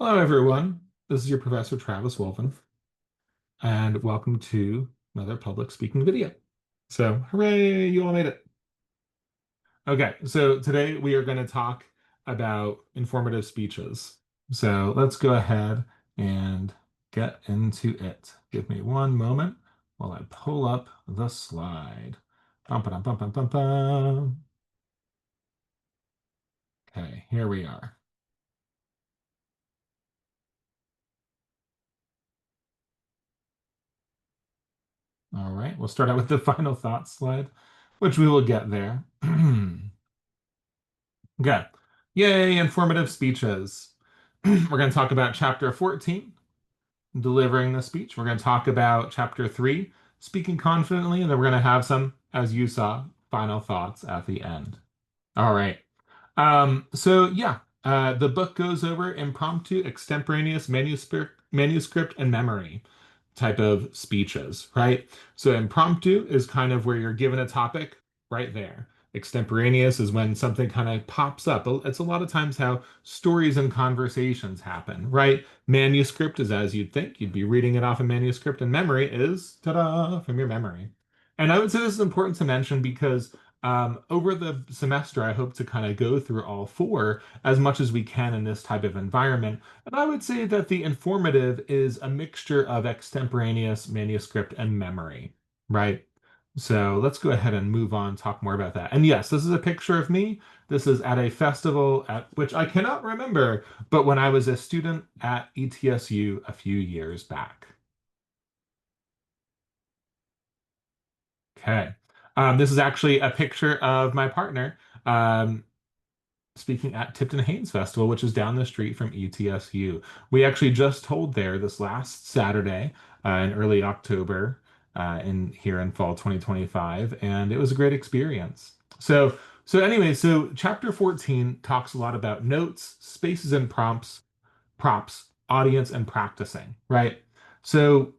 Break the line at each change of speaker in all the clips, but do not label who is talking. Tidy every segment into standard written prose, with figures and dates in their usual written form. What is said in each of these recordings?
Hello, everyone. This is your Professor Travis Wolfen, and welcome to another public speaking video. So, hooray, you all made it. Okay, so today we are going to talk about informative speeches. So, let's go ahead and get into it. Give me one moment while I pull up the slide. Bum, ba-dum, bum, bum, bum, bum. Okay, here we are. All right, we'll start out with the final thoughts slide, which we will get there. Okay. Yay, informative speeches. We're going to talk about chapter 14, delivering the speech. We're going to talk about chapter 3, speaking confidently, and then we're going to have some, as you saw, final thoughts at the end. All right. The book goes over impromptu, extemporaneous manuscript and memory type of speeches, right? So impromptu is kind of where you're given a topic right there. Extemporaneous is when something kind of pops up. It's a lot of times how stories and conversations happen, right? Manuscript is as you'd think. You'd be reading it off a manuscript, and memory is ta-da from your memory. And I would say this is important to mention because over the semester, I hope to kind of go through all four as much as we can in this type of environment. And I would say that the informative is a mixture of extemporaneous, manuscript, and memory, right? So let's go ahead and move on, talk more about that. And yes, this is a picture of me. This is at a festival at which I cannot remember, but when I was a student at ETSU a few years back. Okay. This is actually a picture of my partner speaking at Tipton Haynes Festival, which is down the street from ETSU. We actually just told there this last Saturday in early October in here in fall 2025, and it was a great experience. So chapter 14 talks a lot about notes, spaces and prompts, audience, and practicing, right? So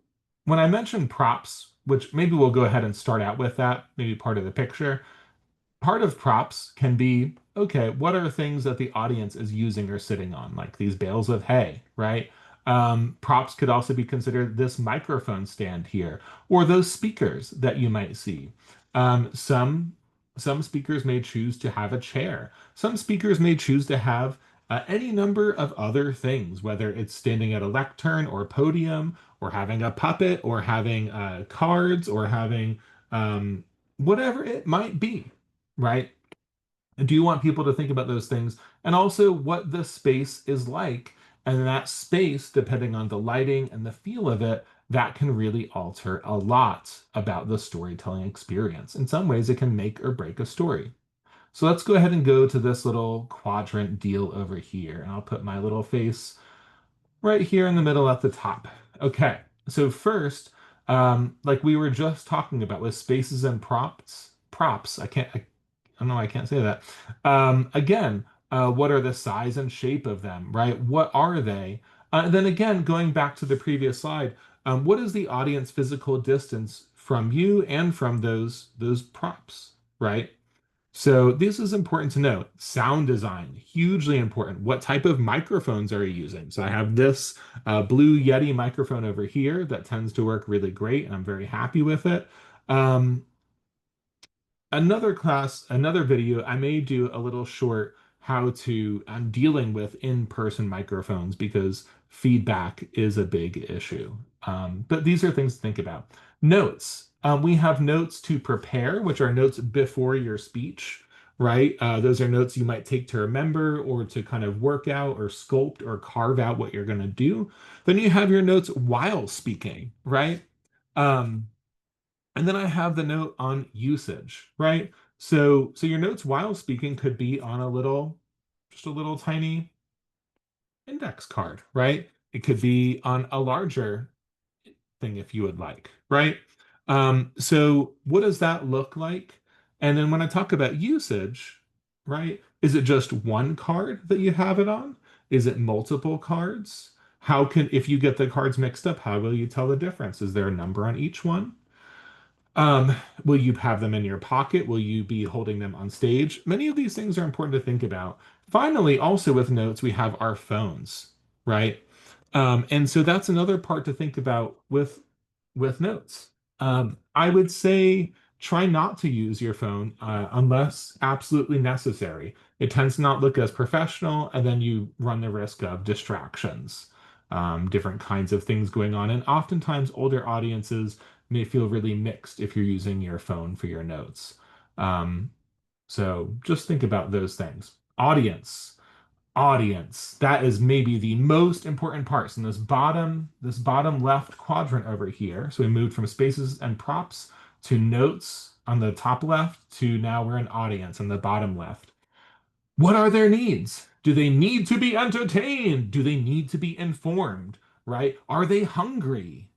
when I mention props, which maybe we'll go ahead and start out with that, maybe part of the picture, part of props can be okay, what are things that the audience is using or sitting on, like these bales of hay, right? Props could also be considered this microphone stand here, or those speakers that you might see. Some speakers may choose to have a chair. Some speakers may choose to have any number of other things, whether it's standing at a lectern or podium, or having a puppet, or having cards, or having whatever it might be, right? And do you want people to think about those things? And also what the space is like. And that space, depending on the lighting and the feel of it, that can really alter a lot about the storytelling experience. In some ways, it can make or break a story. So let's go ahead and go to this little quadrant deal over here. And I'll put my little face right here in the middle at the top. Okay, so first, like we were just talking about with spaces and props, I don't know, I can't say that. Again, what are the size and shape of them, right? What are they? Then again, going back to the previous slide, what is the audience physical distance from you and from those props, right? So this is important to note. Sound design, hugely important. What type of microphones are you using? So I have this Blue Yeti microphone over here that tends to work really great, and I'm very happy with it. Um, another video, I may do a little short how to, I'm dealing with in-person microphones because feedback is a big issue. But these are things to think about. Notes. We have notes to prepare, which are notes before your speech, right? Those are notes you might take to remember or to kind of work out or sculpt or carve out what you're going to do. Then you have your notes while speaking, right? Um, and then I have the note on usage, right? So your notes while speaking could be on just a little tiny index card, right? It could be on a larger thing if you would like, right? So what does that look like? And then when I talk about usage, right, is it just one card that you have it on? Is it multiple cards? If you get the cards mixed up, how will you tell the difference? Is there a number on each one? Will you have them in your pocket? Will you be holding them on stage? Many of these things are important to think about. Finally, also with notes, we have our phones. right? And so that's another part to think about with notes. I would say try not to use your phone unless absolutely necessary. It tends to not look as professional, and then you run the risk of distractions, different kinds of things going on. And oftentimes, older audiences may feel really mixed if you're using your phone for your notes. Um, so just think about those things. Audience. That is maybe the most important parts in this bottom left quadrant over here. So we moved from spaces and props to notes on the top left to now we're in audience on the bottom left. What are their needs? Do they need to be entertained? Do they need to be informed? Right? Are they hungry?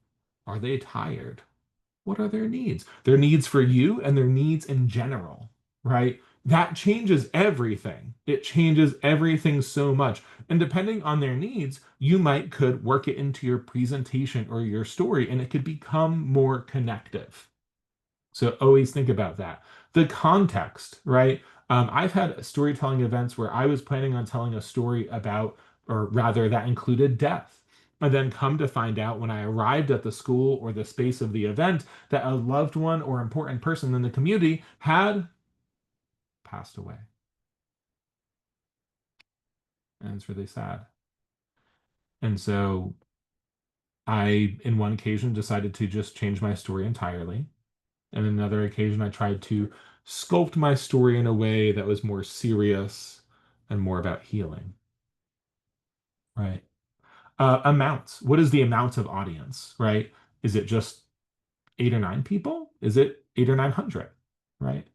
Are they tired? What are their needs? Their needs for you and their needs in general, right? That changes everything. It changes everything so much. And depending on their needs, you might could work it into your presentation or your story and it could become more connective. So always think about that. The context, right? I've had storytelling events where I was planning on telling a story about, or rather, that included death. And then come to find out when I arrived at the school or the space of the event that a loved one or important person in the community had passed away. And it's really sad. And so in one occasion, decided to just change my story entirely. And another occasion, I tried to sculpt my story in a way that was more serious and more about healing. Right. Amounts. What is the amount of audience? Right. Is it just 8 or 9 people? Is it 8 or 900? Right.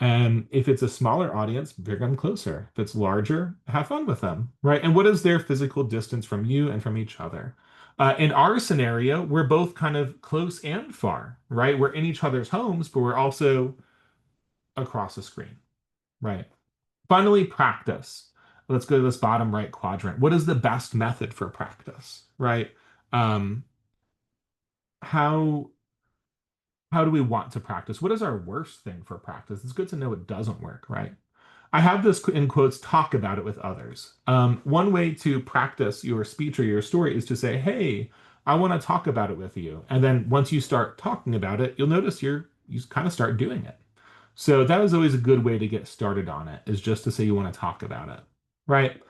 And if it's a smaller audience, bring them closer. If it's larger, have fun with them. Right. And what is their physical distance from you and from each other? In our scenario, we're both kind of close and far, right? We're in each other's homes, but we're also across a screen. Right. Finally, practice. Let's go to this bottom right quadrant. What is the best method for practice? Right. Um, how how do we want to practice? What is our worst thing for practice? It's good to know it doesn't work, right? I have this in quotes, talk about it with others. One way to practice your speech or your story is to say, hey, I want to talk about it with you. And then once you start talking about it, you'll notice you kind of start doing it. So that is always a good way to get started on it, is just to say you want to talk about it, right?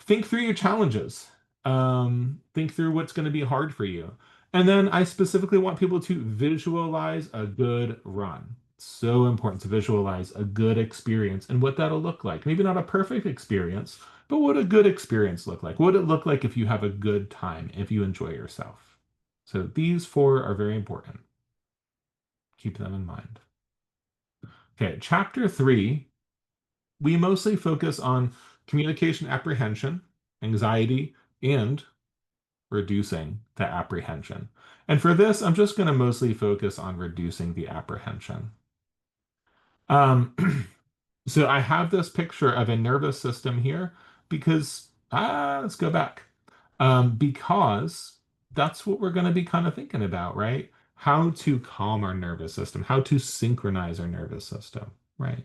Think through your challenges. Think through what's going to be hard for you. And then I specifically want people to visualize a good run. So important to visualize a good experience and what that'll look like. Maybe not a perfect experience, but what a good experience look like. What would it look like if you have a good time, if you enjoy yourself? So these four are very important. Keep them in mind. Okay, chapter 3, we mostly focus on communication apprehension, anxiety, and reducing the apprehension. And for this, I'm just going to mostly focus on reducing the apprehension. Um, so I have this picture of a nervous system here because, let's go back. Because that's what we're going to be kind of thinking about, right? How to calm our nervous system, how to synchronize our nervous system, right?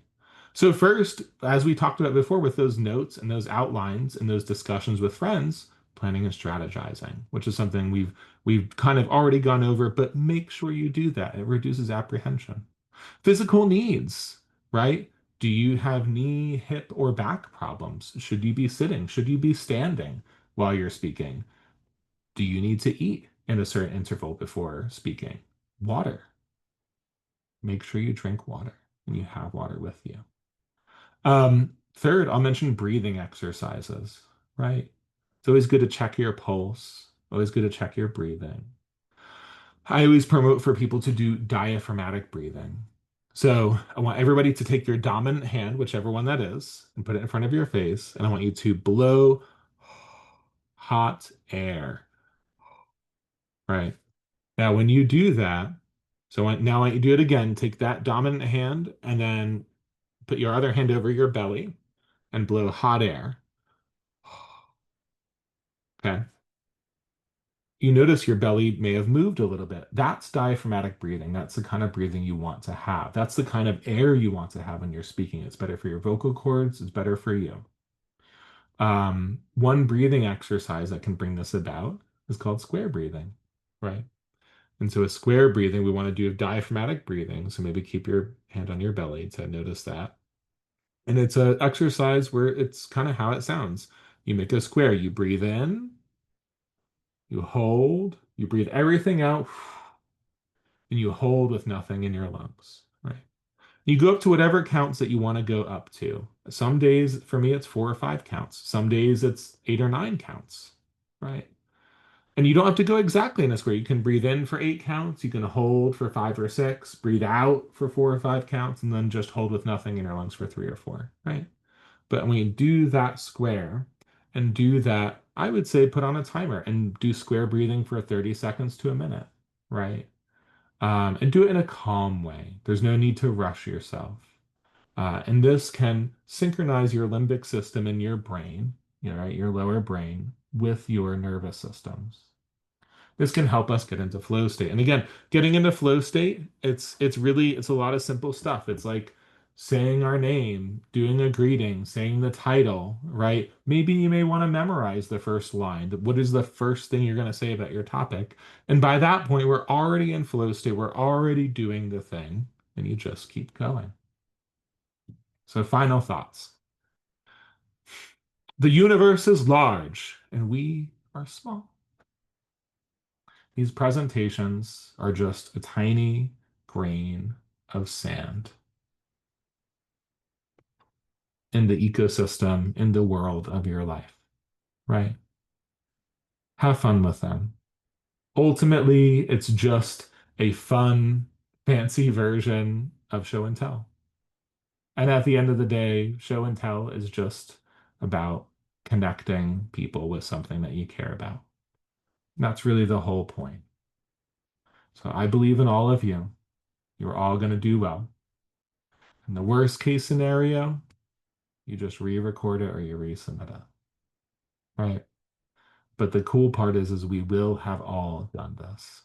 So first, as we talked about before with those notes and those outlines and those discussions with friends, planning and strategizing, which is something we've kind of already gone over, but make sure you do that. It reduces apprehension. Physical needs, right? Do you have knee, hip, or back problems? Should you be sitting? Should you be standing while you're speaking? Do you need to eat in a certain interval before speaking? Water. Make sure you drink water and you have water with you. Third, I'll mention breathing exercises, right? It's always good to check your pulse, always good to check your breathing. I always promote for people to do diaphragmatic breathing. So I want everybody to take your dominant hand, whichever one that is, and put it in front of your face. And I want you to blow hot air, right? Now, when you do that, now I want you to do it again. Take that dominant hand and then put your other hand over your belly and blow hot air. Okay. You notice your belly may have moved a little bit. That's diaphragmatic breathing. That's the kind of breathing you want to have. That's the kind of air you want to have when you're speaking. It's better for your vocal cords, it's better for you. One breathing exercise that can bring this about is called square breathing, right? And so, a square breathing, we want to do diaphragmatic breathing. So, maybe keep your hand on your belly to notice that. And it's an exercise where it's kind of how it sounds. You make a square, you breathe in, you hold, you breathe everything out, and you hold with nothing in your lungs, right? You go up to whatever counts that you want to go up to. Some days, for me, it's 4 or 5 counts. Some days it's 8 or 9 counts, right? And you don't have to go exactly in a square. You can breathe in for 8 counts. You can hold for 5 or 6, breathe out for 4 or 5 counts, and then just hold with nothing in your lungs for 3 or 4, right? But when you do that square and do that, I would say put on a timer and do square breathing for 30 seconds to a minute, right? And do it in a calm way. There's no need to rush yourself. And this can synchronize your limbic system in your brain, right, your lower brain, with your nervous systems. This can help us get into flow state. And again, getting into flow state, it's a lot of simple stuff. It's like saying our name, doing a greeting, saying the title, right? Maybe you may want to memorize the first line. What is the first thing you're going to say about your topic? And by that point, we're already in flow state. We're already doing the thing, and you just keep going. So, final thoughts. The universe is large, and we are small. These presentations are just a tiny grain of sand in the ecosystem, in the world of your life, right? Have fun with them. Ultimately, it's just a fun, fancy version of show and tell. And at the end of the day, show and tell is just about connecting people with something that you care about. That's really the whole point. So I believe in all of you. You're all going to do well. In the worst case scenario, you just re-record it or you resubmit it. Right. But the cool part is we will have all done this.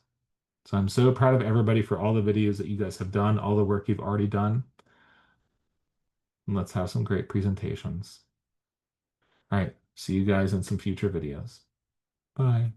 So I'm so proud of everybody for all the videos that you guys have done, all the work you've already done. And let's have some great presentations. All right. See you guys in some future videos. Bye.